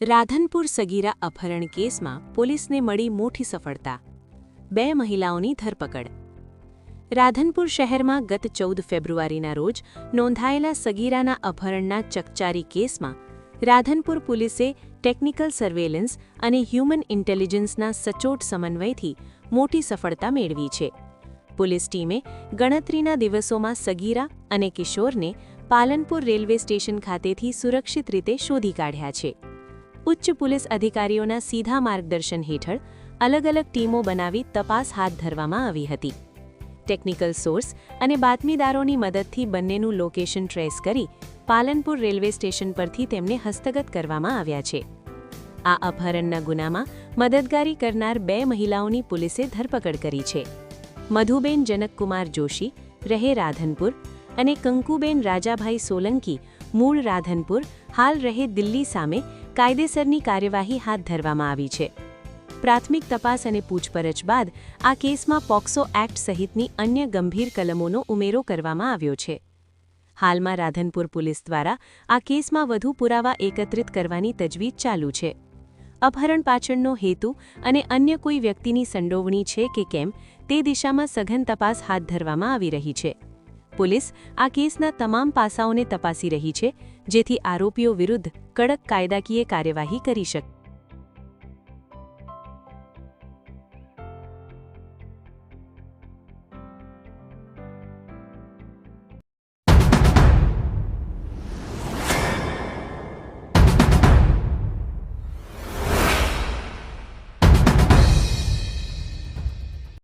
રાધનપુર સગીરા અપહરણ કેસમાં પોલીસને મળી મોટી સફળતા. 2 મહિલાઓની ધરપકડ. રાધનપુર શહેરમાં ગત 14 ફેબ્રુઆરીના રોજ નોંધાયેલા સગીરાના અપહરણના ચકચારી કેસમાં રાધનપુર પોલીસે ટેકનિકલ સર્વેલન્સ અને હ્યુમન ઇન્ટેલિજન્સના સચોટ સમન્વયથી મોટી સફળતા મેળવી છે. પોલીસ ટીમે ગણતરીના દિવસોમાં સગીરા અને કિશોરને પાલનપુર રેલવે સ્ટેશન ખાતેથી સુરક્ષિત રીતે શોધી કાઢ્યા છે. ઉચ્ચ પોલીસ અધિકારીઓના સીધા માર્ગદર્શન હેઠળ અલગ-અલગ ટીમો બનાવી તપાસ હાથ ધરવામાં આવી હતી. ટેકનિકલ સોર્સ અને બાતમીદારોની મદદથી બંનેનું લોકેશન ટ્રેસ કરી પાલનપુર રેલવે સ્ટેશન પરથી તેમને હસ્તગત કરવામાં આવ્યા છે. આ અપહરણના ગુનામાં મદદગારી કરનાર 2 મહિલાઓની પોલીસે ધરપકડ કરી છે. મધુબેન જનકકુમાર જોશી, રહે રાધનપુર, અને કંકુબેન રાજાભાઈ સોલંકી, મૂળ રાધનપુર, હાલ રહે દિલ્હી સામે કાયદેસરની કાર્યવાહી હાથ ધરવામાં આવી છે. પ્રાથમિક તપાસ અને પૂછપરછ બાદ આ કેસમાં પોક્સો એક્ટ સહિતની અન્ય ગંભીર કલમોનો ઉમેરો કરવામાં આવ્યો છે. હાલમાં રાધનપુર પોલીસ દ્વારા આ કેસમાં વધુ પુરાવા એકત્રિત કરવાની તજવીજ ચાલુ છે. અપહરણ પાછળનો હેતુ અને અન્ય કોઈ વ્યક્તિની સંડોવણી છે કે કેમ તે દિશામાં સઘન તપાસ હાથ ધરવામાં આવી રહી છે. પોલીસ આ કેસના તમામ પાસાઓને તપાસી રહી છે, જેથી આરોપીઓ વિરુદ્ધ કડક કાયદાકીય કાર્યવાહી કરી શકે.